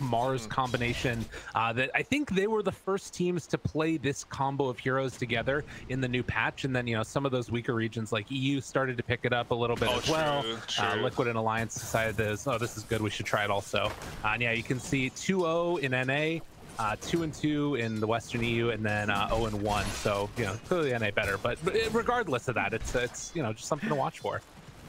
Mars combination that I think they were the first teams to play this combo of heroes together in the new patch, and then some of those weaker regions like EU started to pick it up a little bit as well. Liquid and Alliance decided this is good, we should try it also. And yeah, you can see 2-0 in NA, 2-2 in the Western EU, and then 0-1. So clearly NA better, but regardless of that, it's just something to watch for.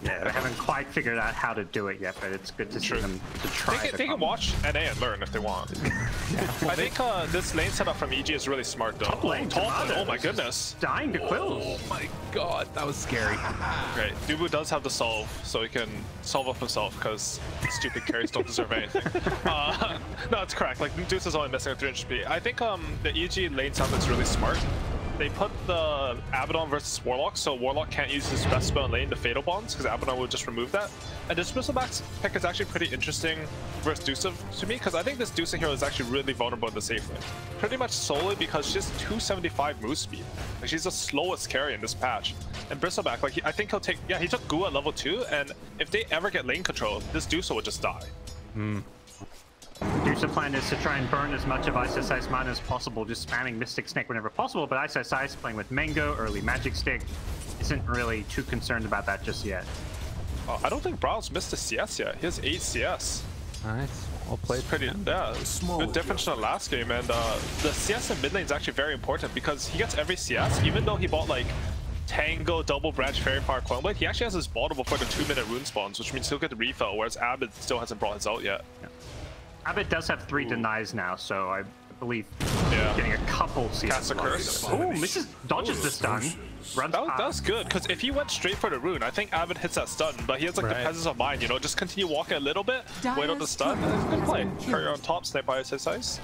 Yeah, they haven't quite figured out how to do it yet, but it's good to see them to try. They can watch NA and learn if they want. I think this lane setup from EG is really smart though. Top lane, oh my goodness. Dying to quills. Oh my god, that was scary. Great. Dubu does have the solve, so he can solve up himself because stupid carries don't deserve anything. No, it's correct. Like, Deuce is only missing a 300 HP. I think the EG lane setup is really smart. They put the Abaddon versus Warlock, so Warlock can't use his best spell in lane, the Fatal Bonds, because Abaddon would just remove that. And this Bristleback's pick is actually pretty interesting versus Dusa to me, because I think this Dusa hero is actually really vulnerable in the safe lane. Pretty much solely because she has 275 move speed. Like, she's the slowest carry in this patch. And Bristleback, like, I think he'll take, he took Gu at level 2, and if they ever get lane control, this Dusa would just die. Dusa plan is to try and burn as much of Isosai's mana as possible, just spamming Mystic Snake whenever possible, but Isosai's playing with Mango, early Magic Stick, isn't really too concerned about that just yet. I don't think Brow's missed a CS yet. He has 8 CS. Nice. Well played. Pretty, good difference from the last game, and the CS in mid lane is actually very important because he gets every CS, even though he bought like Tango, Double Branch, Fairy Fire, Clone Blade, he actually has his bottle before the 2-minute rune spawns, which means he'll get the refill, whereas Abed still hasn't brought his out yet. Yeah. Abed does have 3 denies now, so I believe getting a couple CS. Cast a curse. Oh, dodges the stun. That's good, because if he went straight for the rune, I think Abed hits that stun, but he has like the presence of mind, just continue walking a little bit, wait on the stun, and good play. Courier on top, snipe by his size.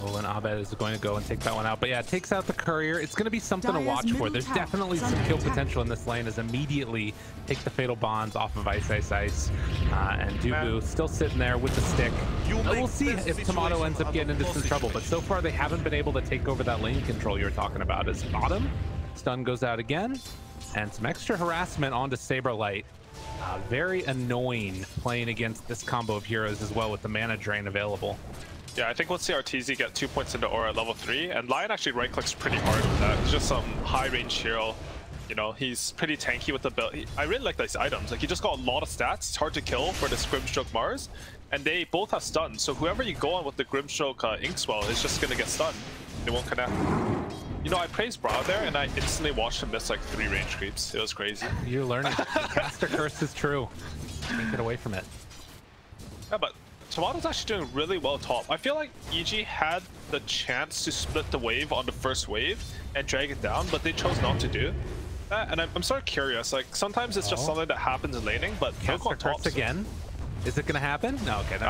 Oh, and Abed is going to go and take that one out. But yeah, it takes out the courier. It's going to be something to watch for. There's definitely some kill potential in this lane as immediately take the Fatal Bonds off of Ice. And Dubu still sitting there with the stick. We'll see if Tomato ends up getting into some trouble. But so far, they haven't been able to take over that lane control you're talking about. As bottom, stun goes out again. And some extra harassment onto Saberlight. Very annoying playing against this combo of heroes as well with the mana drain available. Yeah, I think we'll see Arteezy get 2 points into aura at level 3, and Lion actually right-clicks pretty hard with that. It's just some high-range hero. He's pretty tanky with the build. I really like these items. Like, he just got a lot of stats. It's hard to kill for this Grimstroke Mars, and they both have stun. So whoever you go on with the Grimstroke Inkswell is just gonna get stunned. They won't connect. I praised Brow there, and I instantly watched him miss like 3 range creeps. It was crazy. You're learning. Caster curse is true. Can't get away from it. Yeah, but Tomato's actually doing really well top. I feel like EG had the chance to split the wave on the first wave and drag it down, but they chose not to do that. And I'm sort of curious. Like, sometimes it's just something that happens in laning, but Caster curse again. Is it gonna happen? No, okay.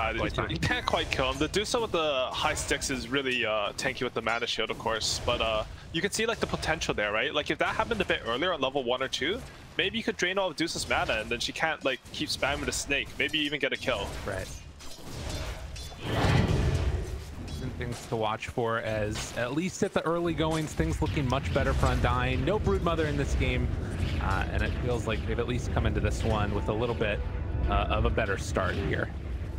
You can't quite kill him. The Dusa with the high sticks is really tanky with the mana shield, of course, but you can see like the potential there, right? Like, if that happened a bit earlier on level 1 or 2, maybe you could drain all of Dusa's mana and then she can't like keep spamming the snake. Maybe even get a kill. Right. Things to watch for, as at least at the early goings, things looking much better for Undying. No Broodmother in this game, and it feels like they've at least come into this one with a little bit of a better start here.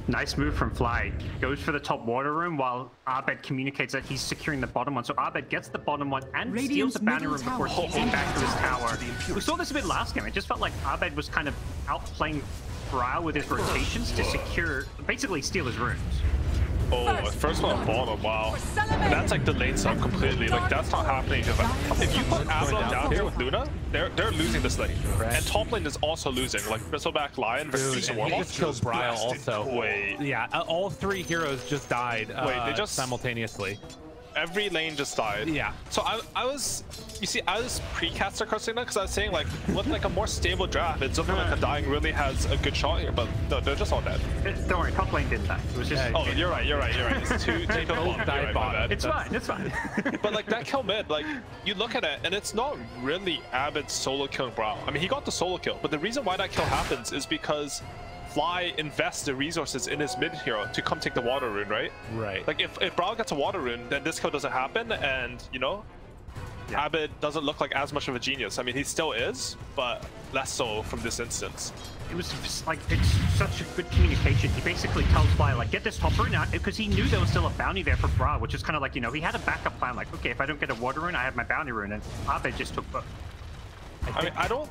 Nice move from Fly. Goes for the top water room while Abed communicates that he's securing the bottom one. So Abed gets the bottom one and steals the banner room before heading back to his tower. We saw this a bit last game. It just felt like Abed was kind of outplaying Brow with his rotations to secure, basically steal his runes. Oh, first one bottom, wow. And that's like the lane sub completely. Like, that's not happening. If you put Abaddon down here with Luna, they're losing this lane. Right. And top lane is also losing. Like, Bristleback Lion versus Warlock. He just killed Bryle also. Wait. Yeah, all 3 heroes just died they just simultaneously. Every lane just died. Yeah. So I was pre-caster cursing that because I was saying like with like a more stable draft, it's looking like Undying really has a good shot here, but no, they're just all dead. Don't worry, top lane didn't die. It was just. Oh, you're right. It's 2 died bottom. It's fine. But like that kill mid, like you look at it and it's not really Abed solo killing Brow. I mean, he got the solo kill, but the reason why that kill happens is because Fly invests the resources in his mid hero to come take the water rune, right? Right. Like if Brow gets a water rune, then this kill doesn't happen, and Abed doesn't look like as much of a genius. I mean, he still is, but less so from this instance. It was just, like, it's such a good communication. He basically tells Fly, like, get this top rune out, because he knew there was still a bounty there for Bra, which is kind of like, you know, he had a backup plan, like, okay, if I don't get a water rune, I have my bounty rune, and Abed just took both. I mean, I don't...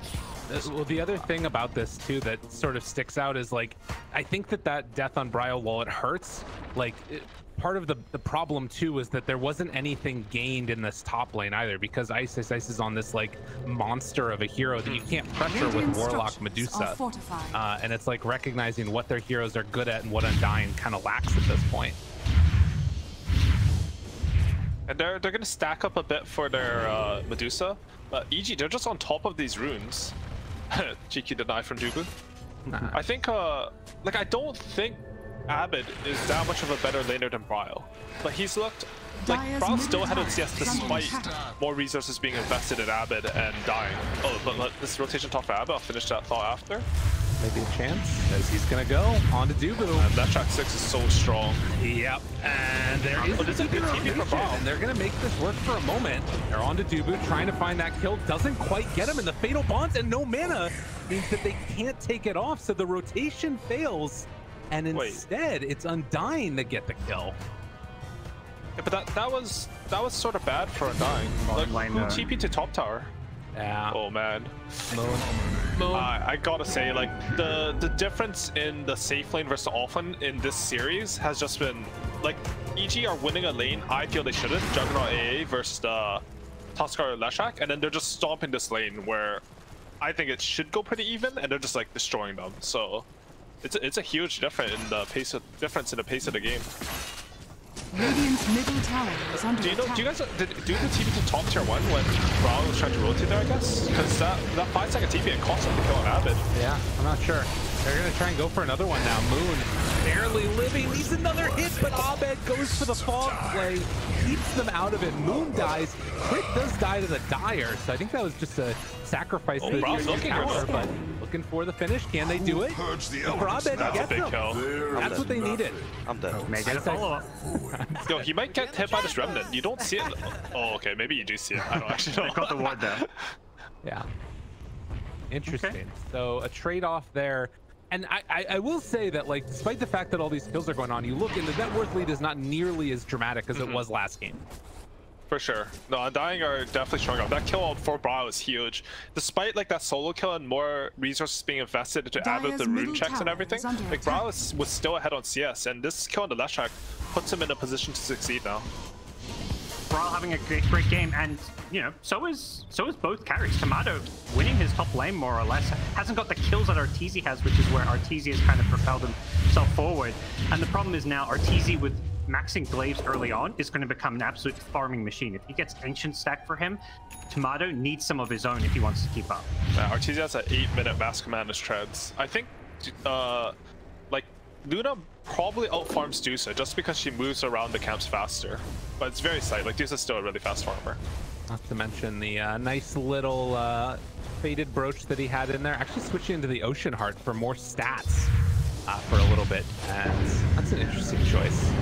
Well, the other thing about this too that sort of sticks out is, like, I think that death on Brio, while it hurts, like, part of the problem too is that there wasn't anything gained in this top lane either, because Ice is on this like monster of a hero that you can't pressure with Warlock Medusa, and it's like recognizing what their heroes are good at and what Undying kind of lacks at this point. And they're gonna stack up a bit for their Medusa, but EG, they're just on top of these runes. GQ deny from Dubu. Nah. I think like, I don't think Abed is that much of a better laner than Brile, but he's looked like Brile's still ahead of CS despite more resources being invested in Abed and dying. Oh, but this rotation top for Abed, I'll finish that thought after. Maybe a chance, as he's gonna go on to Dubu. And that track 6 is so strong. Yep, and there is a good TP for Brile. And they're gonna make this work for a moment. They're on to Dubu, trying to find that kill. Doesn't quite get him in the fatal bonds, and no mana means that they can't take it off, so the rotation fails. And instead, it's Undying that get the kill. Yeah, but that was sort of bad for Undying. Like, who TP to top tower? Yeah. Oh man. Moon. I gotta say, like, the difference in the safe lane versus the off lane in this series has just been, like, EG are winning a lane I feel they shouldn't. Juggernaut AA versus the Tuskar Leshrac, and then they're just stomping this lane where I think it should go pretty even, and they're just like destroying them. So it's a huge difference in the pace of the game. Radiant's middle tower is under attack. Do you guys do the TP to top tier 1 when Brawl was trying to rotate there, I guess? Because that 5-second TP, it cost him to kill an Abed. Yeah, I'm not sure. They're gonna try and go for another one now. Moon barely living, needs another hit, but Abed goes for the fog play, keeps them out of it. Moon dies. Crit does die to the Dire, so I think that was just a sacrifice to the tower, but looking for the finish. Can they do it? For Abed to get them. That's what they needed. I'm dead. Make it a follow-up. Yo, he might get hit by this Remnant. You don't see it. Oh, okay, maybe you do see it. I don't actually know. Got the ward there. Yeah. Interesting. So a trade-off there. And I will say that, like, despite the fact that all these kills are going on, you look and the net worth lead is not nearly as dramatic as it was last game. For sure. No, Undying are definitely showing up. That kill for Bra was huge. Despite like that solo kill and more resources being invested into Abed, the rune checks and everything, like Bra was still ahead on CS, and this kill on the Leshrac puts him in a position to succeed now. Bra having a great game, and you know, so is both carries. Tomato winning his top lane more or less, hasn't got the kills that Arteezy has, which is where Arteezy has kind of propelled himself forward. And the problem is now Arteezy with maxing glaives early on is going to become an absolute farming machine. If he gets ancient stack for him, Tomato needs some of his own if he wants to keep up. Arteezy has an 8-minute mass command as treads. I think like Luna probably outfarms Dusa just because she moves around the camps faster, but it's very slight. Like, Dusa's still a really fast farmer. Not to mention the nice little faded brooch that he had in there. Actually switching into the Ocean Heart for more stats for a little bit, and that's an interesting choice.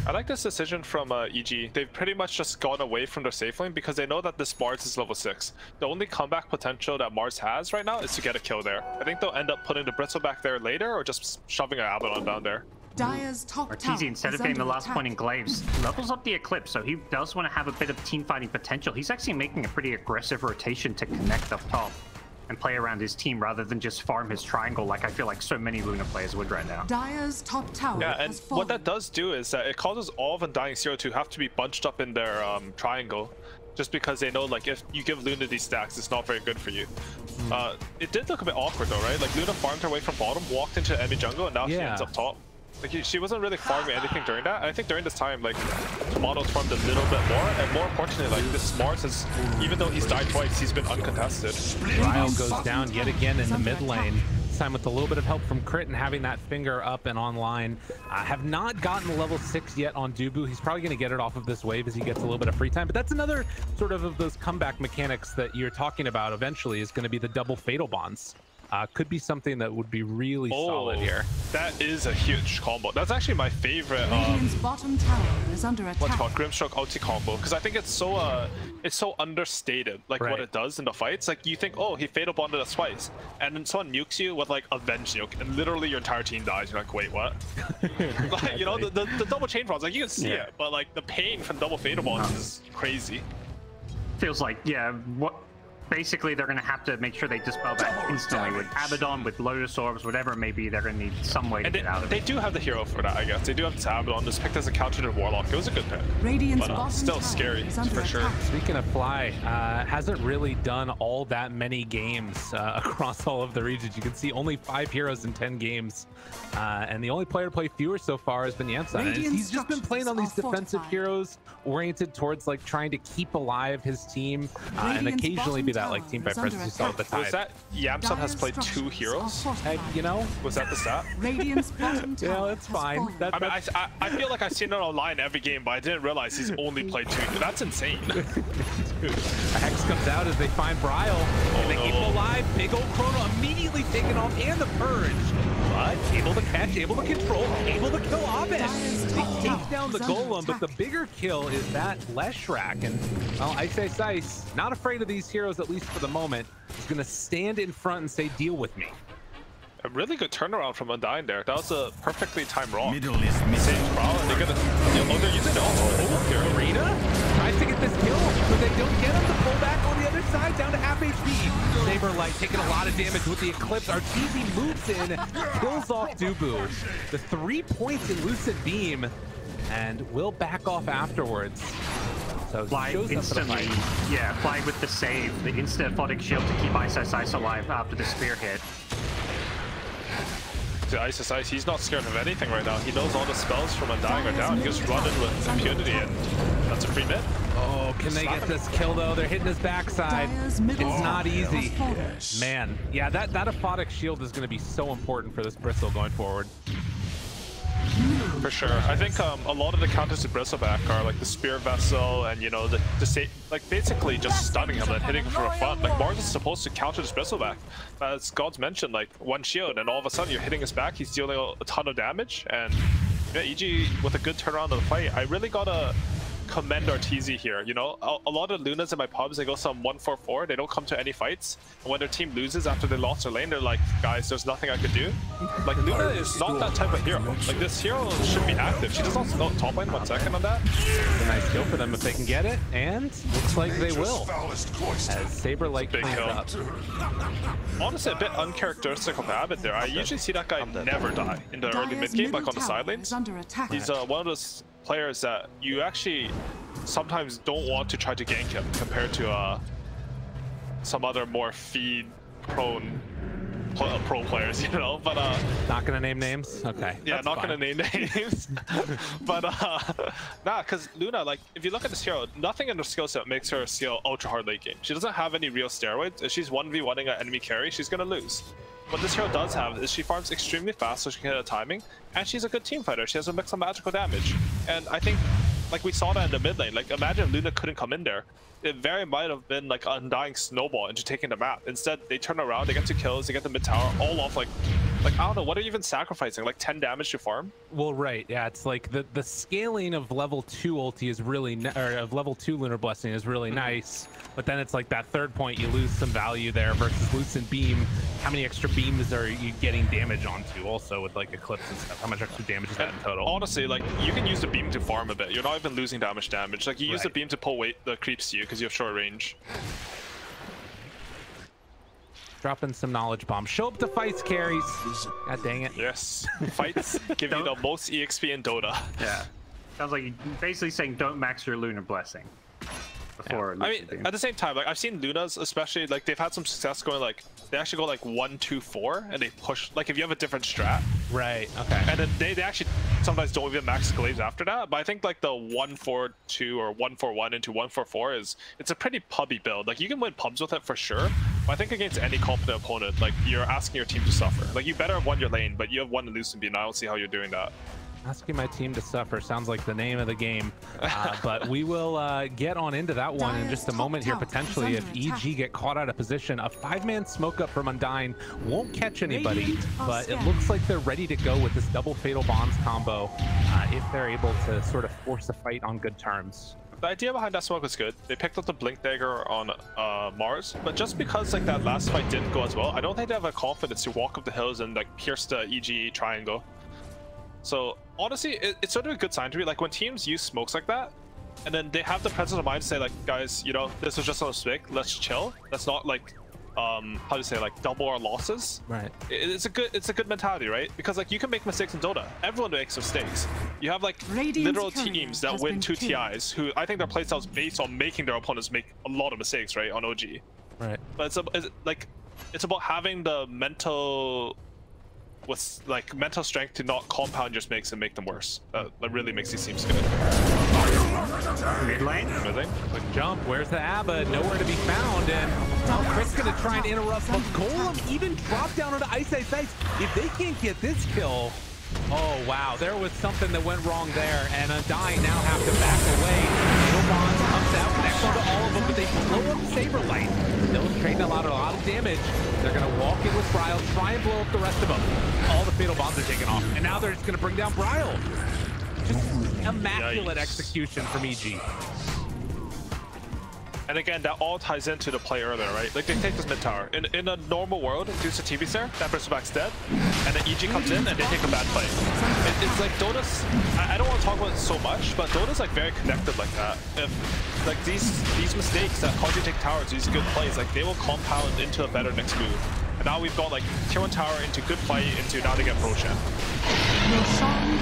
I like this decision from EG. They've pretty much just gone away from their safe lane because they know that this Mars is level 6. The only comeback potential that Mars has right now is to get a kill there. I think they'll end up putting the Brittle back there later or just shoving an Abaddon down there. Dire's top tower Arteezy, instead of getting the last point in glaives, levels up the Eclipse, so he does want to have a bit of team fighting potential. He's actually making a pretty aggressive rotation to connect up top and play around his team rather than just farm his triangle like I feel like so many Luna players would right now. Dire's top tower and what that does do is that it causes all of Undying Zero to have to be bunched up in their triangle, just because they know, like, if you give Luna these stacks, it's not very good for you. It did look a bit awkward though, right? Like, Luna farmed her way from bottom, walked into enemy jungle, and now she ends up top. Like, she wasn't really farming anything during that. And I think during this time, like, Tomato's farmed a little bit more, and more importantly, like, this Mars has, even though he's died twice, he's been uncontested. Ryle goes down yet again in the mid lane, this time with a little bit of help from Crit and having that finger up and online. Have not gotten level 6 yet on Dubu. He's probably going to get it off of this wave as he gets a little bit of free time, but that's another sort of those comeback mechanics that you're talking about eventually is going to be the double fatal bonds. could be something that would be really solid here. That is a huge combo. That's actually my favorite. Radiant's bottom tower is under attack. What's it called? Grimstroke ulti combo, because I think it's so understated, like what it does in the fights. Like you think, oh, he fatal bonded us twice, and then someone nukes you with like a venge nuke, and literally your entire team dies. You're like, wait, what? Like, you know, the double chain frogs, like you can see it, but like the pain from double fatal bonds is crazy. Feels like, yeah, what basically they're going to have to make sure they dispel that instantly with Abaddon, with Lotus Orbs, whatever it may be. They're going to need some way to get out of it. They do have the hero for that, I guess. They do have this Abaddon. This picked as a counter to Warlock. It was a good pick. Radiant's but still scary for sure. Speaking of Fly, hasn't really done all that many games across all of the regions. You can see only 5 heroes in 10 games. And the only player to play fewer so far has been Yamsa. And he's just been playing on these defensive heroes oriented towards like trying to keep alive his team and occasionally be that like team fight presence you saw with the Tide. Was that Yamsa has played 2 heroes? Hey, you know, was that the stat? Radiant's bottom tower. Yeah, that's fine. I mean, I feel like I've seen it online every game, but I didn't realize he's only played 2. That's insane. Dude, a Hex comes out as they find Bryle, and they keep him alive. Big old Chrono immediately taken off, and the Purge. But able to catch, able to control, able to kill Abed. They take down the Golem, but the bigger kill is that Leshrac. And, well, Ice, not afraid of these heroes, at least for the moment. He's going to stand in front and say, deal with me. A really good turnaround from Undying there. That was a perfectly timed roll. Middle is missing. And they're gonna, they're using it also. Here, Arena tries to get this kill, but they don't get him to pull back on the other side, down to half HP. Saberlight taking a lot of damage with the Eclipse. Arteezy moves in, kills off Dubu. The 3 points in Lucid Beam, and will back off afterwards. So Fly instantly, yeah, Fly with the save, the instant Photic Shield to keep Ice alive after the spear hit. To Ice, he's not scared of anything right now. He knows all the spells from Undying are down. He just run in with impunity, and that's a free mid. Oh, can they get this kill though? They're hitting his backside. It's not easy. Man, yeah, that Aphotic Shield is going to be so important for this Bristle going forward. For sure. I think a lot of the counters to Bristleback are like the Spear Vessel and, you know, the like basically just stunning him and hitting him from the front. Like Mars is supposed to counter this Bristleback. As God's mentioned, like 1 shield and all of a sudden you're hitting his back, he's dealing a ton of damage. And yeah, EG with a good turnaround of the fight. I really gotta commend Arteezy here. You know, a lot of Lunas in my pubs, they go some 1-4-4, they don't come to any fights, and when their team loses after they lost their lane, they're like, guys, there's nothing I can do. Like Luna is not that type of hero. Like this hero should be active. She does not top lane 1 second on that. It's a nice kill for them if they can get it, and looks like they will as Saberlight cleans up. Honestly, a bit uncharacteristic of Abed there. I usually see that guy never die in the early mid game, like on the side lanes. He's one of those players that you actually sometimes don't want to try to gank him compared to some other more feed prone pro players, you know. But not gonna name names. Okay. Yeah, not gonna name names. But nah, because Luna, like, if you look at this hero, nothing in her skill set makes her skill ultra hard late game. She doesn't have any real steroids. If she's 1v1ing an enemy carry, she's gonna lose. What this hero does have is she farms extremely fast so she can hit a timing, and she's a good team fighter. She has a mix of magical damage. And I think, like we saw that in the mid lane, like imagine if Luna couldn't come in there. It very might have been like an Undying snowball into taking the map. Instead, they turn around, they get 2 kills, they get the mid tower, all off like I don't know, what are you even sacrificing? Like 10 damage to farm? Well, right, yeah, it's like the scaling of level 2 ulti is really, or of level 2 Lunar Blessing is really nice, but then it's like that 3rd point, you lose some value there versus Lucent Beam. How many extra beams are you getting damage onto also with like Eclipse and stuff? How much extra damage is that in total? Honestly, like you can use the beam to farm a bit. You're not even losing damage. Like you use the beam to pull weight the creeps to you because you have short range. Dropping some knowledge bombs. Show up to fights, carries. God dang it. Yes. Fights give you the most EXP in Dota. Yeah. Sounds like you're basically saying don't max your Lunar Blessing. Before I mean, at the same time, like I've seen Lunas, especially like they've had some success going like they actually go like 1-2-4 and they push like if you have a different strat. Right. Okay. And then they actually sometimes don't even max glaives after that. But I think like the 1-4-2 or 1-4-1 into 1-4-4 it's a pretty pubby build. Like you can win pubs with it for sure. But I think against any competent opponent, like you're asking your team to suffer. Like you better have won your lane, but you have 1 to lose and beat. I don't see how you're doing that. Asking my team to suffer sounds like the name of the game, but we will get on into that one in just a moment here. Potentially, if EG get caught out of position, a 5-man smoke up from Undyne won't catch anybody, but it looks like they're ready to go with this double Fatal Bonds combo if they're able to sort of force a fight on good terms. The idea behind that smoke was good. They picked up the Blink Dagger on Mars, but just because like that last fight didn't go as well, I don't think they have a confidence to walk up the hills and like pierce the EG triangle. So honestly, it's sort of a good sign to me. Like when teams use smokes like that, and then they have the presence of mind to say like, guys, you know, this was just a mistake. Let's chill. Let's not like, how to say, like double our losses. Right. It's a good mentality, right? Because like you can make mistakes in Dota. Everyone makes mistakes. You have like literal teams that win 2 TIs who I think their playstyle is based on making their opponents make a lot of mistakes, right? On OG. Right. But it's about having the mental. With like mental strength to not compound your mistakes and make them worse. That really makes these teams good. Mid lane. Quick jump. Where's the Abed? Nowhere to be found. And Crit's gonna try and interrupt, but Golem even dropped down onto Ice. If they can't get this kill, oh wow, there was something that went wrong there, and Undyne now have to back away. Fatal Bonds comes out, connects onto all of them, but they blow up Saberlight. Still trading a lot of damage. They're gonna walk in with Bryle, try and blow up the rest of them. All the Fatal Bonds are taken off, and now they're just gonna bring down Bryle. Just immaculate execution from EG. And again, that all ties into the play earlier, right? Like they take this mid tower. In a normal world, due to TV there, that Bristleback's dead, and then EG comes in and they take a bad fight. It's like Dota's. I don't want to talk about it so much, but Dota's like very connected like that. If like these mistakes that cause you to take towers, these good plays, like they will compound into a better next move. And now we've got like tier 1 tower into good fight into now they get Roshan.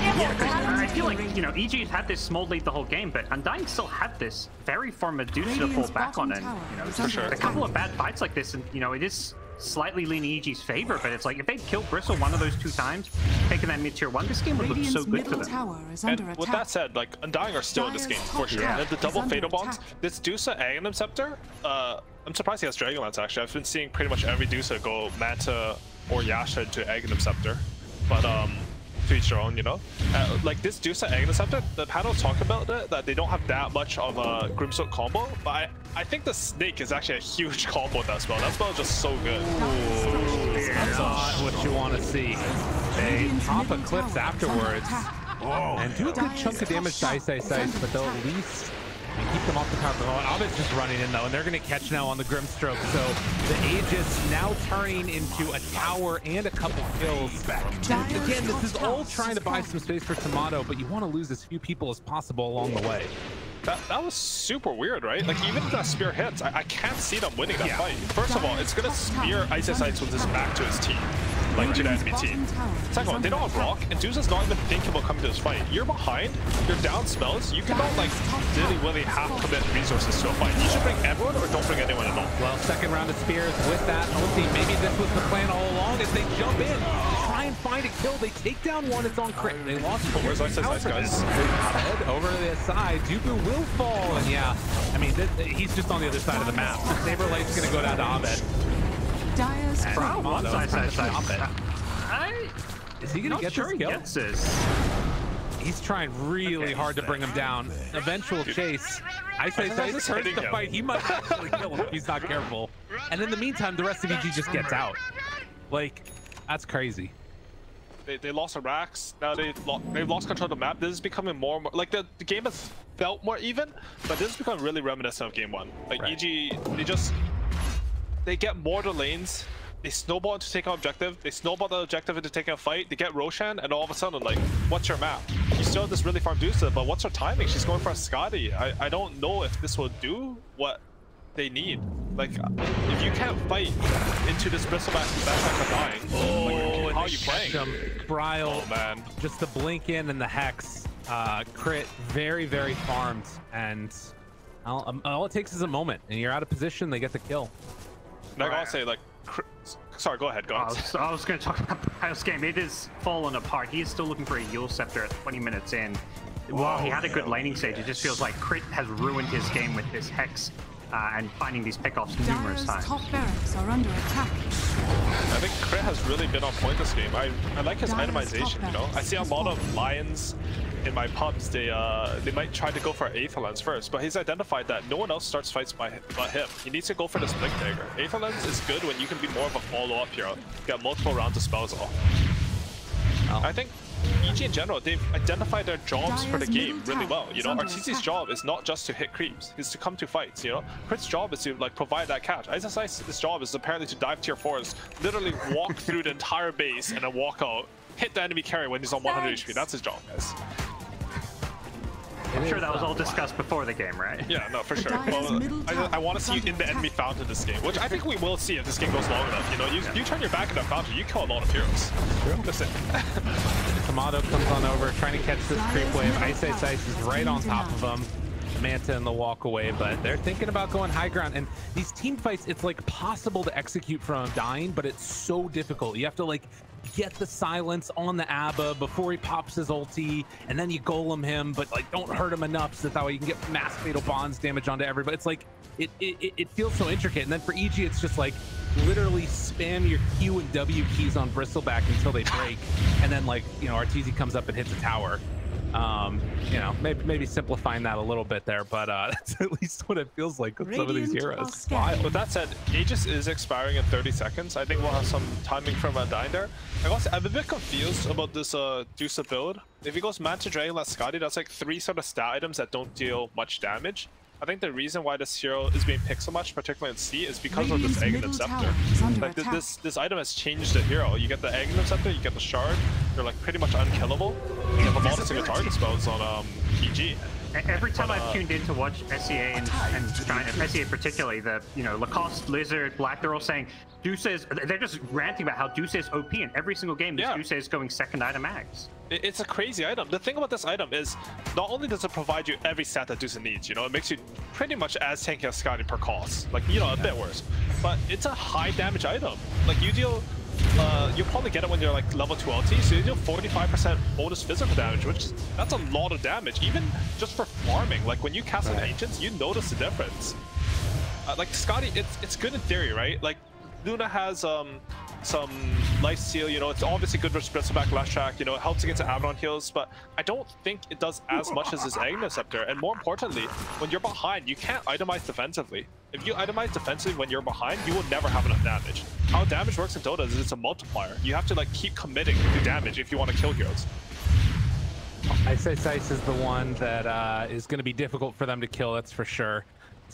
Yeah, I feel like, you know, EG's had this small lead the whole game, but Undyne still had this very for Medusa to fall back on. And, you know, for sure. A couple of bad fights like this, and, you know, it is slightly leaning EG's favor, but it's like if they'd killed Bristle one of those 2 times, taking that mid tier 1, this game would look so good for them. And with that said, like Undyne are still in this game for sure. And the double Fatal Bonds, this Dusa Aghanim Scepter, I'm surprised he has Dragonlance actually. I've been seeing pretty much every Dusa go Manta or Yasha into Aghanim Scepter, but to each their own, you know. Like this Dusa Aghanim Scepter, the panel talk about it, that they don't have that much of a Grimsoak combo, but I think the Snake is actually a huge combo with that spell. That spell is just so good. That's not what you want to see. They pop Eclipse afterwards and do a good chunk of damage to Ice, but they'll at least keep them off the top. Oh, Abed's just running in though, and they're going to catch now on the Grimstroke. So the Aegis now turning into a tower and a couple kills. Again, this is all trying to buy some space for Tomato, but you want to lose as few people as possible along the way. That was super weird, right? Like even if that spear hits, I can't see them winning that fight. First of all, it's going to spear Ice with his back to his team. Like to the enemy team. Second of all, they don't have rock, and Dusa's not even thinking about coming to this fight. You're behind, you're down spells, you cannot like really half commit resources to a fight. You should bring everyone or don't bring anyone at all. Well, second round of spears with that ulti. Maybe this was the plan all along as they jump in, try and find a kill. They take down one, it's on Crit. They lost. But where's Ice, guys? Over to the side, Dooku will fall, and yeah, I mean, he's just on the other side of the map. Saberlight's gonna go down to Abed. Dyer's Is he gonna get this kill? Gets this. He's trying really hard to bring him down. Eventual chase. Ice hurts the fight. He might actually kill him if he's not careful. And in the meantime, the rest of EG just gets out. Like, that's crazy. They lost Arax. Now they've lost control of the map. This is becoming more and more like the game has felt more even, but this has become really reminiscent of game 1. Like EG, they get more to lanes. They snowball into taking an objective. They snowball the objective into taking a fight. They get Roshan, and all of a sudden, like, what's your map? You still have this really farm Dusa, but what's her timing? She's going for a Scotty. I don't know if this will do what they need. Like, if you can't fight into this Bristleback that's dying, like, how are you playing? Bryle, oh man, just the blink in and the hex. Crit, very, very farmed, and all it takes is a moment, and you're out of position. They get the kill. I gotta say, like, sorry, go ahead, I was going to talk about Bryle's game. It is falling apart. He is still looking for a Yule Scepter at 20 minutes in. While he had a good laning stage, it just feels like Crit has ruined his game with this Hex. and finding these pickoffs numerous times. Top barracks are under attack. I think Crit has really been on point this game. I like his itemization, you know? I see a lot of Lions in my pubs, they might try to go for Aether Lens first, but he's identified that no one else starts fights but him. He needs to go for the Blink Dagger. Aether Lens is good when you can be more of a follow-up hero, get multiple rounds of spells off. I think EG in general, they've identified their jobs for the game really well. You know, Arteezy's job is not just to hit creeps, it's to come to fights, you know? Crit's job is to like provide that catch. Isai's job is apparently to dive tier 4s, literally walk through the entire base and then walk out, hit the enemy carry when he's on 100 HP. That's his job, guys. I'm sure that was all discussed before the game, right? Yeah, no, for sure. Well, I want to see you in the enemy fountain this game, which I think we will see if this game goes long enough. You know, you turn your back in that fountain, you kill a lot of heroes. Listen. Tomato comes on over, trying to catch this creep wave. Ice is right on top of him. Manta in the walk away, but they're thinking about going high ground. And these team fights, it's like possible to execute from dying, but it's so difficult. You have to like get the silence on the ABBA before he pops his ulti, and then you golem him, but like don't hurt him enough so that way you can get mass fatal bonds damage onto everybody. It's like it feels so intricate. And then for EG, it's just like literally spam your Q and W keys on Bristleback until they break, and then like, you know, Arteezy comes up and hits a tower. You know, maybe simplifying that a little bit there, but that's at least what it feels like with some of these heroes. With that said, Aegis is expiring in 30 seconds. I think we'll have some timing from Undyne there. I'm a bit confused about this Dusa build. If he goes Manta Dragon, Lascati, that's like 3 sort of stat items that don't deal much damage. I think the reason why this hero is being picked so much, particularly in C, is because of this Eg.Abed Scepter. Like this item has changed the hero. You get the Eg.Abed Scepter, you get the Shard, you're like pretty much unkillable. You have a lot of single target spells on PG. Every time I've tuned in to watch SEA and China, SEA particularly, the Lacoste, Lizard, Black, they're all saying they're just ranting about how Dusa is OP, and every single game this Dusa is going second item max. It's a crazy item. The thing about this item is not only does it provide you every stat that Dusa needs, you know, it makes you pretty much as tanky as Scotty per cost, like, you know, a bit worse, but it's a high damage item. Like you deal you'll probably get it when you're like level 2 LT, so you deal 45% bonus physical damage, which that's a lot of damage, even just for farming. Like when you cast on Ancients, you notice the difference. Like Scotty, it's good in theory, right? Like Luna has some life steal, you know, it's obviously good for Bristleback, Leshrac, you know, it helps against Abaddon heals, but I don't think it does as much as his Eg.Abed Scepter. And more importantly, when you're behind, you can't itemize defensively. If you itemize defensively when you're behind, you will never have enough damage. How damage works in Dota is it's a multiplier. You have to like keep committing to damage if you want to kill heroes. Ice is the one that is going to be difficult for them to kill, that's for sure.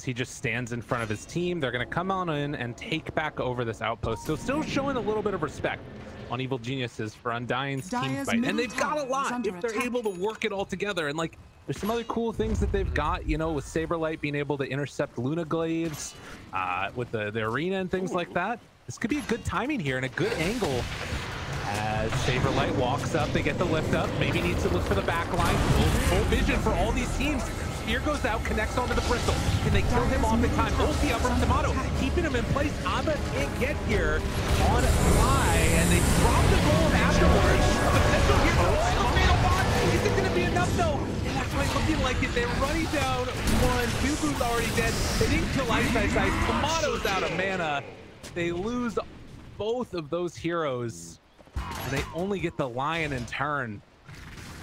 He just stands in front of his team. They're going to come on in and take back over this outpost. So still showing a little bit of respect on Evil Geniuses for Undyne's team fight. And they've got a lot if they're able to work it all together. And like, there's some other cool things that they've got, you know, with Saberlight being able to intercept Luna Glaives, with the arena and things like that. This could be a good timing here and a good angle. As Saberlight walks up, they get the lift up. Maybe needs to look for the back line. Full vision for all these teams. Spear goes out, connects onto the Bristol. Can they kill him off in time? Ulti up from Tomato, keeping him in place. Abba can't get here on fly, and they drop the golem afterwards. Potential here for Fatal Bond. Is it going to be enough though? It's actually looking like it. They're running down one. Dubu's already dead. They didn't kill Ice. Tomato's out of mana. They lose both of those heroes, and they only get the Lion in turn.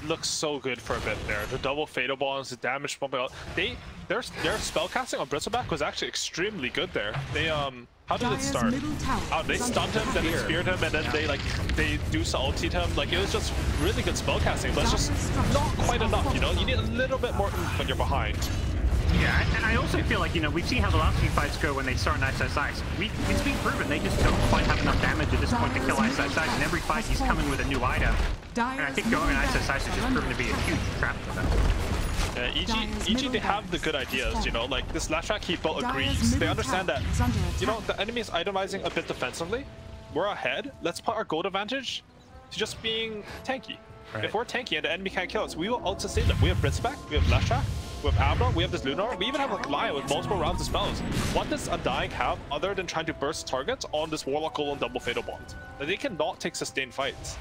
Looks so good for a bit there. The double fatal bonds, the damage pumping out. Their spellcasting on Bristleback was actually extremely good there. They how did it start? They stunned him, then they speared him, and then they Dusa ultied him. Like it was just really good spellcasting, but it's just not quite enough, you know? You need a little bit more oomph when you're behind. Yeah, and I also feel like, you know, we've seen how the last few fights go when they start an Ice. It's been proven they just don't quite have enough damage at this point to kill Ice. And every fight he's coming with a new item. And I think going Ice has just proven to be a huge trap for them. EG, they have the good ideas, you know, like this Leshrac he built agrees. They understand that, you know, the enemy is itemizing a bit defensively. We're ahead. Let's put our gold advantage to just being tanky. Right. If we're tanky and the enemy can't kill us, we will out-sustain them. We have Bristleback, we have Leshrac, we have Abaddon, we have this Lunar, we even have like Lion with multiple rounds of spells. What does Undyne have other than trying to burst targets on this Warlock Golem double Fatal Bond? Like, they cannot take sustained fights.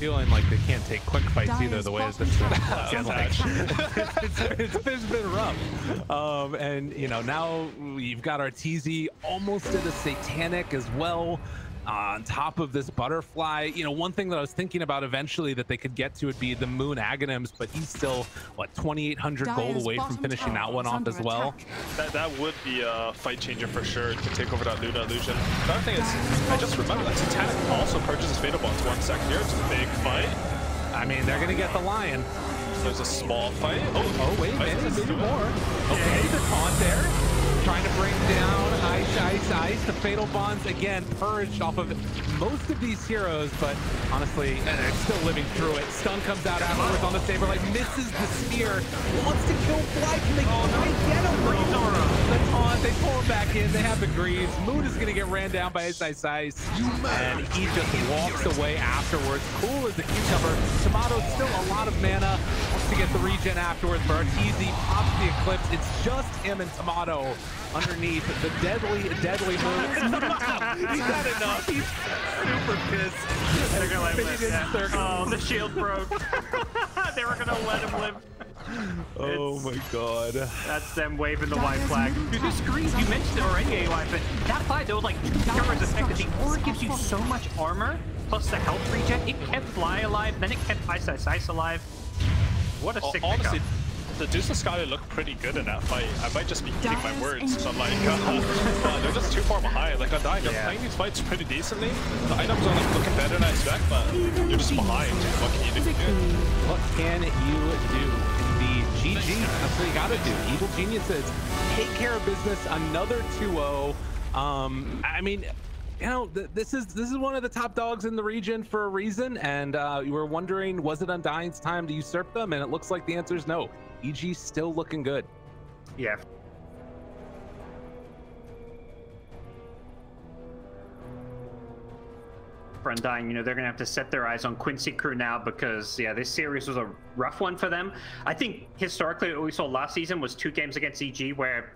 feeling like they can't take quick fights either, the way that this is it's been rough. And you know, now you've got Arteezy almost in a Satanic as well. On top of this butterfly, you know, one thing that I was thinking about eventually that they could get to would be the Moon Aghanims, but he's still what 2,800 gold away from finishing that one off as well. That would be a fight changer for sure to take over that Luna illusion. The other thing is, I just remember that Satanic also purchases Fatal Bonds 1 second here. It's a big fight. I mean, they're gonna get the Lion. There's a small fight. Oh wait, maybe more. Okay, the taunt there. Trying to bring down Ice. The Fatal Bonds again purged off of most of these heroes, but honestly, they're still living through it. Stun comes out afterwards on the Saberlight, misses the spear, wants to kill Fly. Can they get him? The taunt, they pull him back in. They have the greaves. Moon is gonna get ran down by Ice, and he just walks away afterwards. Cool as a cucumber. Tomato's still a lot of mana. Wants to get the regen afterwards, but Arteezy pops the Eclipse. It's just him and Tomato underneath the deadly Moon. He's had enough. He's super pissed. They're gonna let him live. Oh, the shield broke. They were gonna let him live. Oh my god. That's them waving the white flag. Dude, this green, you mentioned it already, AI, but that fight, there was like 2 cameras affected. The aura gives you so much armor, plus the health regen. It kept Fly alive, then it kept Ice alive. What a sick honestly, pickup. The Deuce and Sky look pretty good in that fight. I might just be eating my words, but like, they're just too far behind. Like, Undying, they're playing these fights pretty decently. The items are like looking better than I expect, but you're just behind. What can you do? What can you do? Indeed, GG. That's what you gotta do. Evil Geniuses take care of business. Another 2-0. I mean, you know, this is one of the top dogs in the region for a reason, and you were wondering, was it Undying's time to usurp them? And it looks like the answer is no. EG's still looking good. Yeah. For Undying, you know, they're gonna have to set their eyes on Quincy Crew now because, yeah, this series was a rough one for them. I think historically what we saw last season was 2 games against EG where